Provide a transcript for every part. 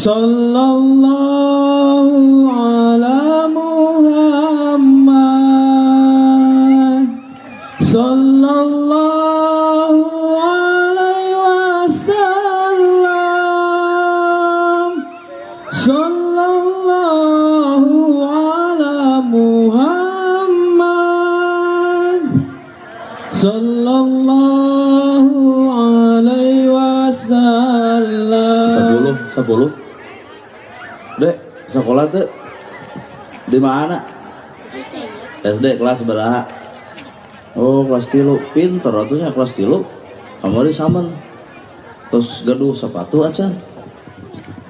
Sallallahu ala Muhammad. Sallallahu alaihi wasallam. Sallallahu ala Muhammad. Sallallahu alaihi wasallam. 10 Dek, sekolah tuh di mana? SD kelas berapa? Oh, kelas 3. Pinter atunya kelas 3. Kamari saman. Terus gaduh sepatu aja.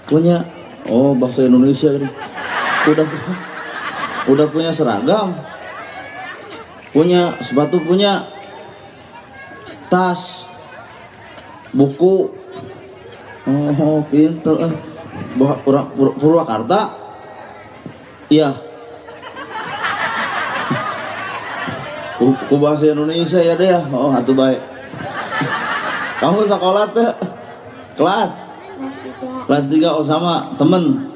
Punya. Oh, bahasa Indonesia ini. Udah punya seragam. Punya sepatu, punya tas, buku. Oh, pinter. Purwakarta. Iya. Ku bahasa Indonesia ya deh. Oh, atuh baik. Kamu sekolah tuh kelas 3. Oh, sama temen.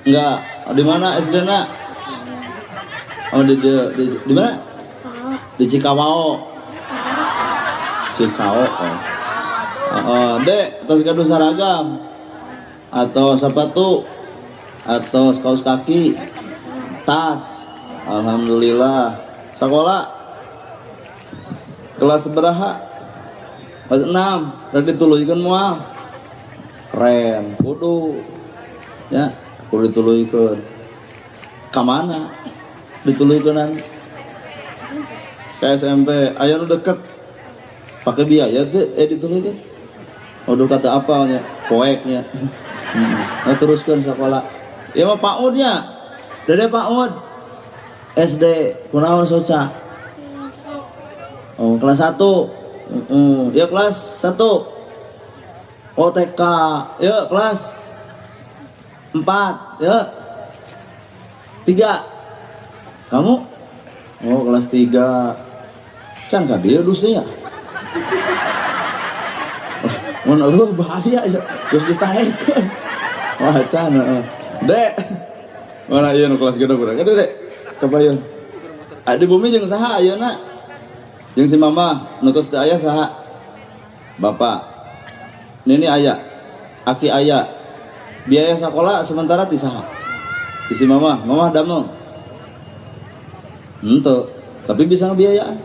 Enggak. Di mana SD-na? Oh, di mana? Di Cikawao. Oh, Dek, tas gaduh seragam atau sepatu atau kaos kaki, tas. Alhamdulillah. Sekolah kelas berapa? Kelas 6. Udah dituluykeun moal. Keren, kudu. Ya, kudu dituluykeun. Ka mana? Dituluykeunan? Ke SMP. Aya nu deket. Pakai biaya teh dituluykeun. Udah kata apalnya, poeknya. Nah, teruskan sekolah. Ya mah PAUD-nya. Dede PAUD. SD, kunaon soca? Oh, kelas 1. Ya kelas 1. Oh, TK. Ya kelas 4. Ya 3. Kamu? Oh, kelas 3. Can ka dia dusnya. Mun bahaya ya, terus ditaekeun. Wah, can. Dek. Mana ieu nu kelas gede urang? Dek. Kabayun. Adi bumi jeung saha ayeuna? Jeung si mama, nu tos teu aya saha? Bapak. Nini aya. Aki aya. Biaya sekolah sementara ti saha? Ti si mama damel. Henteu, tapi bisa ngebiayaan.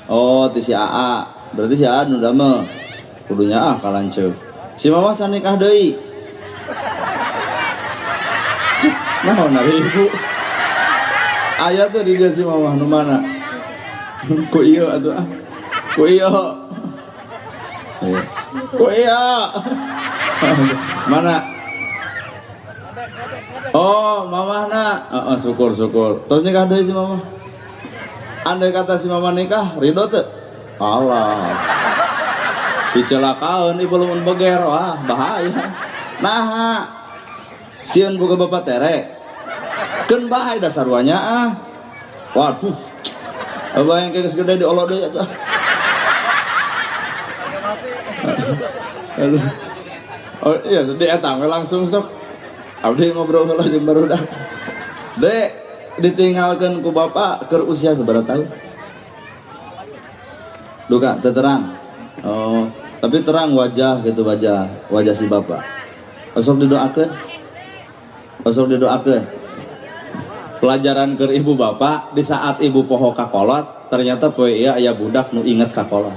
Oh, ti si AA. Berarti si AA nu damel. Kudunya kalanceuk. Si mama sanikah deui. Naon ari ibu? Aya tuh di dia si mama nu mana? Ku ieu atuh ah. Ku ieu. Ku ieu. Mana? Oh, mamahna. Syukur. Terus nikah deui si mama. Andai kata si mama nikah, ridho teu? Allah. Dicelakaeun ieu belum beger, wah bahaya. Nah, sieun boga bapak tere. Keun bahaya dasar wanya ah. Waduh. Abah yang geus gede diolok deui atuh. Oh iya, sedih eta langsung sok. Abdi ngobrol heula jeung barudak. Dek, ditinggalkeun ku bapak keur usia sabaraha tahun? Duka terang. Oh, tapi terang wajah gitu, wajah si bapak. Osok didoakeun. Pelajaran ke ibu bapak di saat ibu poho kakolot, ternyata poe ieu aya budak nu inget kakolot.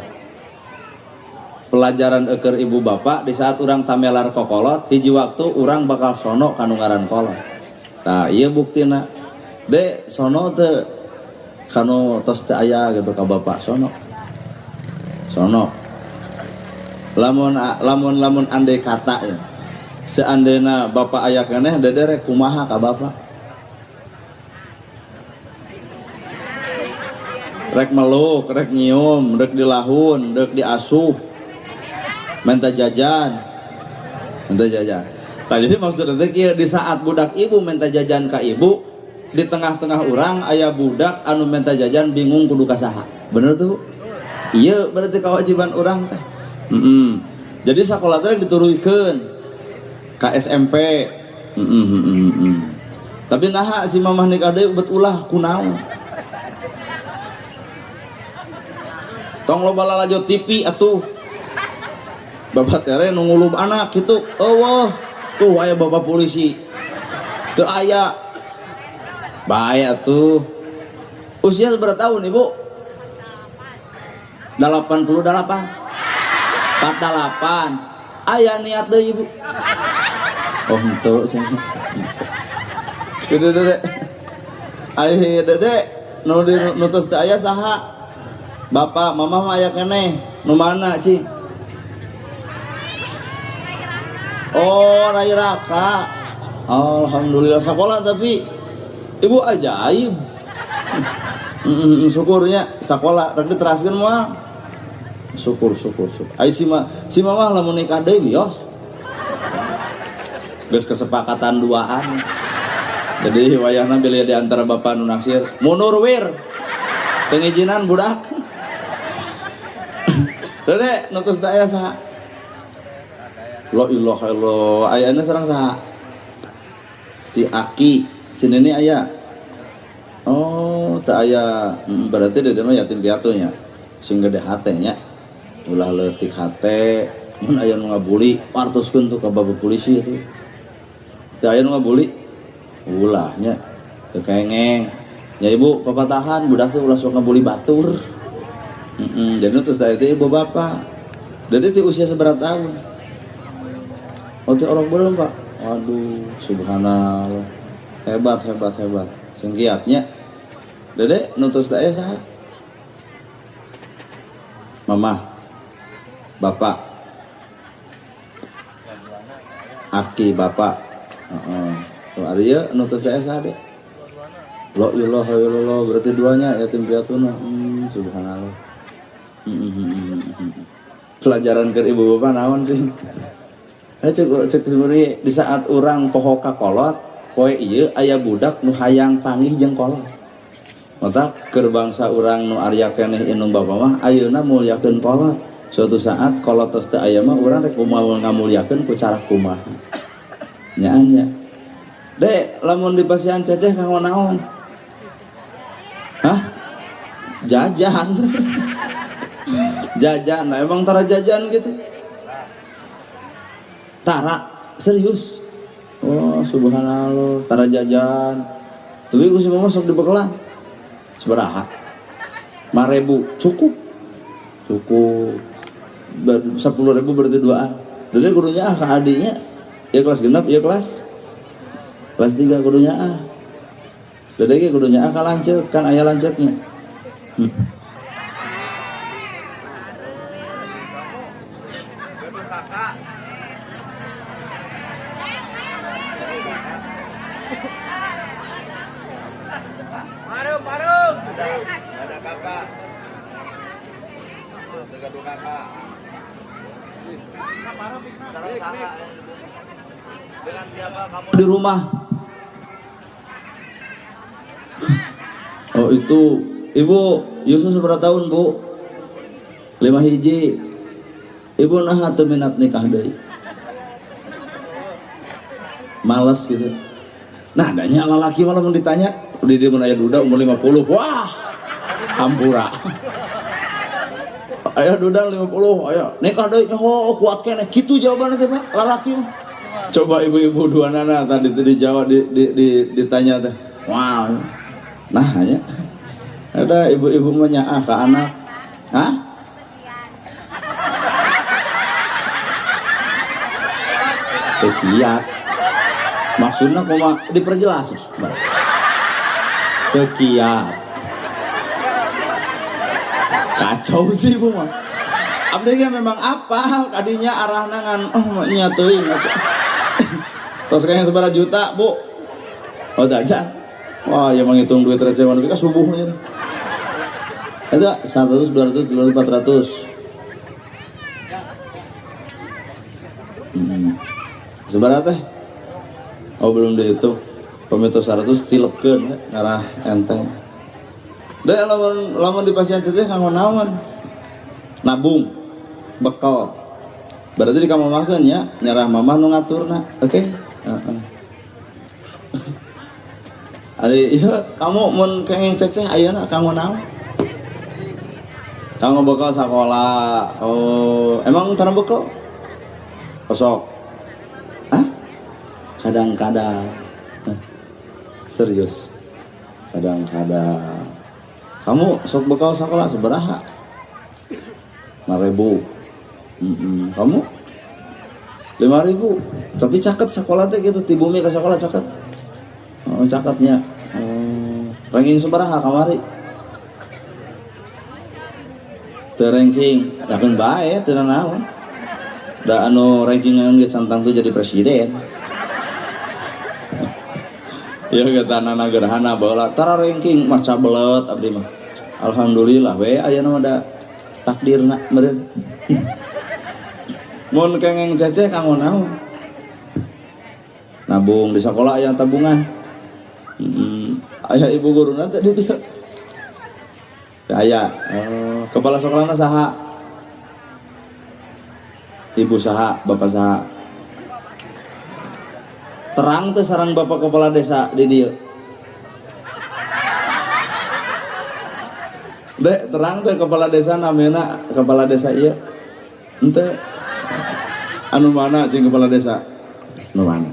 Pelajaran ke ibu bapak di saat urang tamelar kokolot, hiji waktu urang bakal sono kanu ngaran kolot. Nah, ieu buktina. Dek, sono teu kanu tos teu aya gitu ka bapak sono. Lamun andai kata ya, seandainya bapak aya keneh dede rek kumaha ka bapak? Rek meluk, rek nyium, rek dilahun, rek diasuh, minta jajan. Nah, jadi maksudnya di saat budak ibu minta jajan ka ibu, di tengah-tengah orang aya budak anu minta jajan bingung kudu kasaha. Bener tuh? Iya, berarti kewajiban orang teh. Jadi sakola teh diturunkeun KSMP. Tapi nah si mamah nikah deui bet ulah kunaon. Tong loba lalajo TV atuh. Bapak tere nu ngulub anak kitu. Eueuh, tuh aya bapak polisi. Teu aya. Bae atuh. Usia berapa tahun Ibu? 88. 48. Aya niat deui Ibu. Oh henteu cenah. Dede. Aya dede nu nutus teh aya saha? Bapak, mama mah aya keneh. Nu mana, Ci? Oh, Rai Raka. Alhamdulillah sekolah tapi Ibu ajaib. Syukurnya sekolah rek diteraskeun mah. Syukur. Ai si mama lamun nikah deui bios. Geus kesepakatan duaan. Jadi wayahna bilih di antara bapak nu naksir, mundur wir. Pengijinan budak. Dede nutus da aya saha? La ilaha illallah. Ayana sareng saha? Si Aki, si Neni aya. Oh, tak aya. Berarti dede mah yatim piatu nya. Sing gede hate nya. Ulah leutik hate. Mun aya nu ngabuli, partoskeun tuh ka bapak polisi itu. Teu aya nu ngabuli. Ulahnya kekengeng. Ya Ibu, papa tahan budak teh ulah sok ngabuli batur. Jadi terus da itu Ibu bapak. Jadi teh usia seberapa tahun? Oh, teh orang belum, Pak. Waduh, subhanallah. Hebat. Sing giatnya. Dede nutus da aya saha? Mama. Bapak. Aki bapak. Tuh Arya nutus da aya saha deh? La ilaha illallah, berarti duanya yatim piatuna. Subhanallah. Pelajaran ke ibu bapak naon sih? Cek sebenarnya di saat orang poho kakolot, poe ieu aya budak nu hayang panggih jeung kolot. Mata keur bangsa urang nu arya keneh inung bapak mah ayeuna mulyakeun kolot. Suatu saat kolot tos teu aya mah urang rek kumaha ngamulyakeun ku cara kumaha. Nya. Dek, lamun di pasian ceceh kanggo naon? Hah? Jajan. Jajan, nah emang tara jajan gitu? Tara, serius? Oh, subhanallah, tara jajan. Tapi gue sih mau masuk di bekalan. Seberaha? 5.000, cukup? Cukup. 10.000 berarti 2an. Jadi gurunya ke adiknya, ya kelas genap, ya kelas 3 kudunya A. Jadi kudunya A ka lanceuk, kan aya lanceuknya. Marum. Ada kakak. Tegadu kakak. Dengan siapa kamu Di rumah. Oh itu Ibu Yusuf seberapa tahun Bu? 5 hiji. Ibu naha teu minat nikah deui. Males gitu. Nah adanya lalaki malah mau ditanya di dia mun aya duda umur 50. Wah hampura. Aya duda 50, ayo nikah deui. Oh kuat keneh kitu jawabanna teh Pak lalaki mah. Coba ibu-ibu dua nana tadi dijawab ditanya teh. Wow. Nah ya. Ada ibu-ibu menyaah ke anak. Hah? Kekiat. Maksudnya koma diperjelas. Kekiat. Kacau sih ibu mah. Abdi memang apa kadinya arah nangan nyatuin. Terus kayaknya seberapa juta Bu? Oh jajan. Wah yang menghitung duit receh mana kan subuhnya. Ada 100, 200, 300, 400. Seberapa teh? Oh belum dihitung. Pemeto 100 tilepkeun ngarah enteng. Da lamun di pasien ceceh kanggo naon? Nabung, bekal. Berarti di kamu makan ya, nyerah mama nu ngaturna. Oke? Ari iya kamu mun kenging ceceh ayeuna kamu naon? Kamu bekal sekolah. Oh, emang tanah bekal? Kosok. Hah? Kadang-kadang. Serius. Kadang-kadang. Kamu sok bekal sekolah sabaraha? 5.000. Kamu 5.000. Tapi caket sekolah teh gitu, ti bumi ke sekolah caket. Oh, caketnya. Ranking sabaraha kamari? Teu ranking, yakin bae teu naon. Da anu ranking geus santang tuh jadi presiden. Ya kata anak gerhana baheula tara ranking mah cabelet abdi mah. Alhamdulillah we ayeuna mah da takdirna meureun. Mun kengeng ceceh kanggo naon? Nabung di sekolah aya tabungan. Aya ibu guruna teh di dieu. Aya. Kepala sekolahna saha? Ibu saha, bapak saha? Terang tuh sarang bapak kepala desa di dieu. Dek, terang tuh kepala desa namanya kepala desa ieu. Ente anu mana cing kepala desa? Anu mana?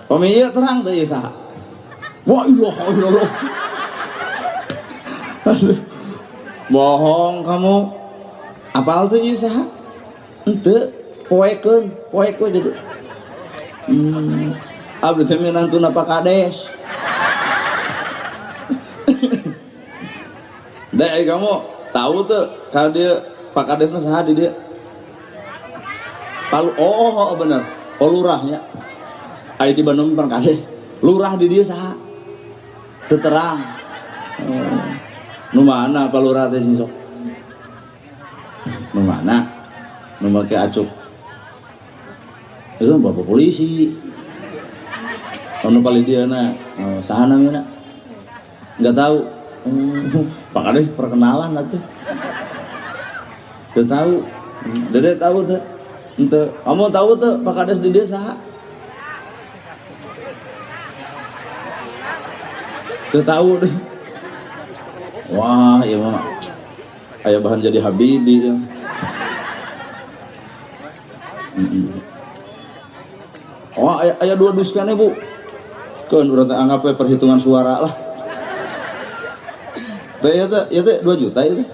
Pami ieu terang tuh ieu saha? Wah ilaha illallah. Aduh. Bohong kamu. Apal tuh ieu saha? Henteu, poekeun gitu. Abdi teh minantuna Pak Kades. Dek kamu tahu tuh kalau dia Pak Kadesna saha di dia? Palu oh bener. Oh lurahnya. Aya di Bandung Pak Kades. Lurah di dia saha? Teu terang. Nu mana Pak Lurah teh sing sok? Nu mana? Nu make acuk. Itu bapak polisi. Anu palidieuna saha namanya? Enggak tahu. Pak Kades perkenalan atuh. Teu tahu. Dede tahu teh. Henteu. Kamu tahu teh Pak Kades di dieu saha? Teu tahu deh. Wah, iya mah. Aya bahan jadi Habibie ya. Oh, aya 2 dus kan Bu. Keun urang teh anggap we perhitungan suara lah. Teh ya teh 2 juta ya teh.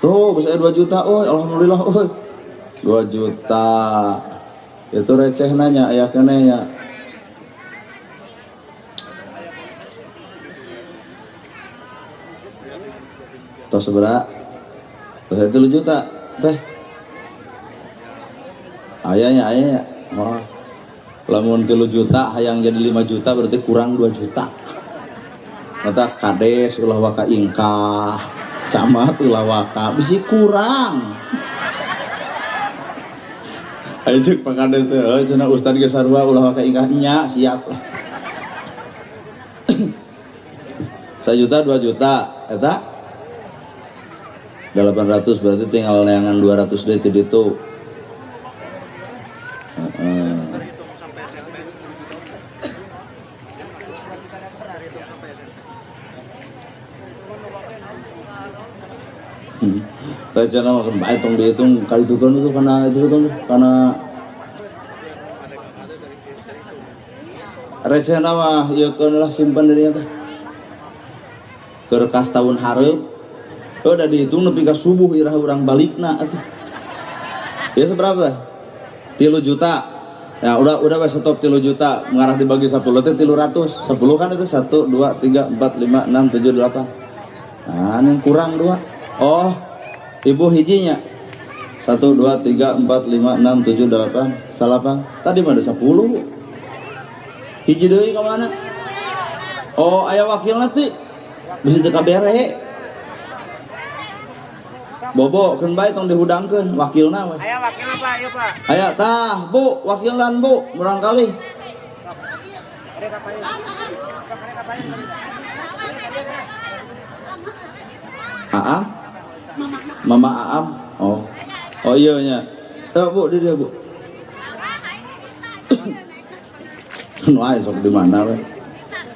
Tuh, bisa 2 juta. Oh, alhamdulillah. Oh. 2 juta. Itu receh nanya aya keneh ya. Tos seberapa? Tos 3 juta teh. Ayahnya. Wah. Lamun 3 juta hayang jadi 5 juta berarti kurang 2 juta. Kata Kades ulah waka ingkah, camat ulah waka bisi kurang. Ayo cek Pak Kades teh, cenah Ustad ge sarua ulah waka ingkah nya siap lah. 1 juta 2 juta eta 800 berarti tinggal neangan 200 deui ti ditu. Rencana makan baik tong dihitung kali tukang itu karena rencana mah ieu lah simpan dari teh. Kerkas tahun hareup. Udah dihitung nepi ka subuh irah urang balikna atuh. Ya seberapa? 3 juta. Ya udah we stop 3 juta, mengarah dibagi 10 teh 300. 10 kan itu 1 2 3 4 5 6 7 8. Nah, yang kurang 2. Oh, ibu hijinya 1 2 3 4 5 6 7 8 salapan. Tadi mah ada 10. Hiji deui ka mana? Oh, aya wakilna teh. Bisi teu kabere. Bobo, keun bae tong dihudangkeun wakilna we. Aya wakilna Pak, ieu Pak. Aya tah, Bu, wakilan Bu, barangkali. Aam? Mama Aam. Oh. Oh iya nya. Bu, dia Bu. Nu aya sok di mana we?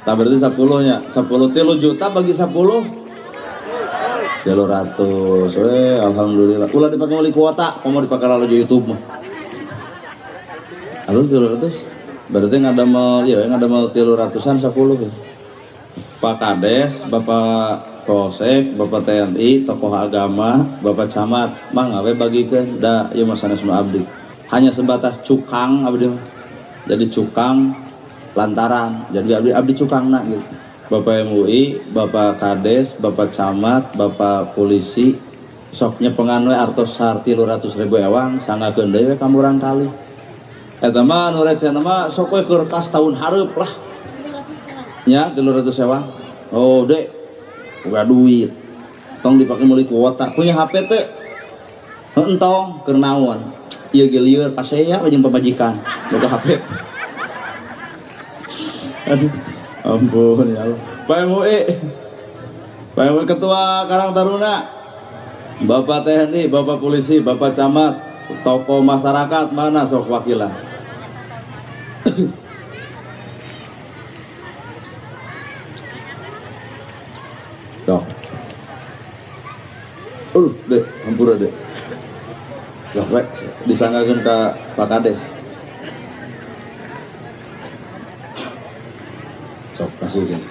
Tah berarti 10 nya. 10 3 juta bagi 10. 300 we alhamdulillah. Ulah dipake meuli kuota, komo dipake lalajo YouTube mah. Alus 300. Berarti ngadamel ya ngadamel 300-an 10 we. Pak Kades, Bapak Polsek, Bapak TNI, tokoh agama, Bapak Camat, mangga we bagikeun da ieu mah sanes nu abdi. Hanya sebatas cukang abdi mah. Jadi cukang lantaran. Jadi abdi cukangna gitu. Bapak MUI, Bapak Kades, Bapak Camat, Bapak Polisi, soknya penganwe artos sarti 300.000 ewang, sangakeun deui ka murang kali. Eta mah nu receh mah sok we keur kas tahun hareup lah. Nya 300 ewang. Oh, Dek. Boga duit. Tong dipake meuli kuota. Punya HP teh. Hentong keur naon? Ieu ge lieur pasea jeung pamajikan. Boga HP. Aduh. Ampun ya Allah. Pak MUI, Pak MUI Ketua Karang Taruna, Bapak TNI, Bapak Polisi, Bapak Camat, tokoh masyarakat mana sok wakilan? Sok. Dek, hampura dek. Sok we, disanggakeun ka Pak Kades. Sok kasih kan.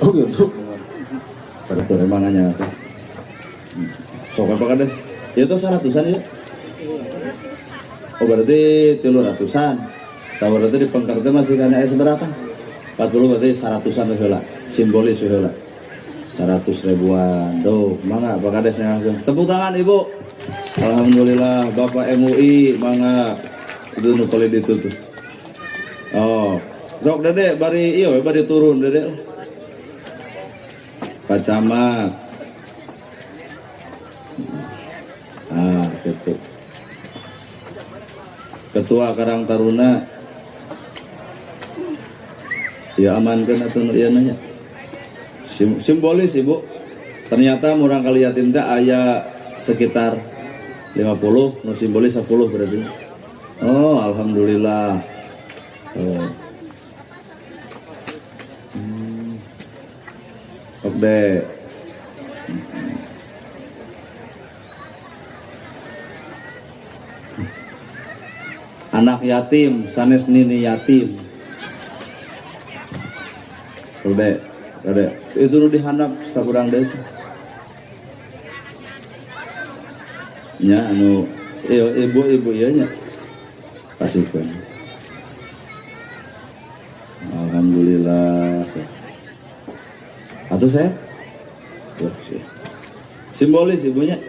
Oh gitu. Pada tuh emang nanya apa? Sok apa Kades? Ya itu 100-an ya. Oh berarti 300-an. Saya berarti di pengkerti masih kan seberapa? 40 berarti 100-an heula. Simbolis heula. 100 ribuan. Tuh, mangga Pak Kades yang tepuk tangan Ibu. Alhamdulillah Bapak MUI mangga. Itu nu kali ditutup. Oh. Sok Dede bari iya bari turun Dede. Pak Camat. Ah, gitu. Ketua Karang Taruna. Ya amankan atuh nu ieu nanya. Simbolis Ibu. Ternyata murang kali yatim teh aya sekitar 50, nu simbolis 10 berarti. Oh, alhamdulillah. Oh. Oke. Anak yatim, sanes nini yatim. Oke, itu nu dihandap sakurang deui. Nya anu ibu-ibu ieu nya. Kasihkeun. Alhamdulillah. Atau saya? Simbolis ibunya.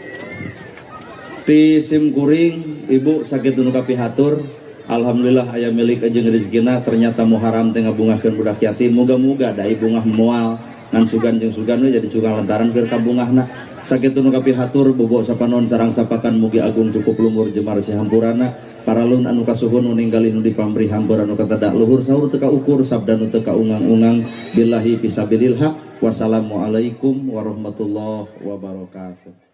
Ti sim kuring ibu sakit nu kapihatur. Alhamdulillah aya milik jeung rezekina ternyata muharam teh ngabungahkeun budak yatim. Muga-muga da ibungah moal ngan sugan jeung sugan we jadi cukang lantaran keur kabungahna. Sakit nu kapihatur bobo sapanon sareng sapakan mugi agung cukup lumur jemar sahampurana. Paralun anu kasuhun nu ninggali nu dipamri hampura nu katadak luhur saur teu kaukur sabda nu teu kaungang-ungang billahi fisabilil haq. Wassalamualaikum warahmatullahi wabarakatuh.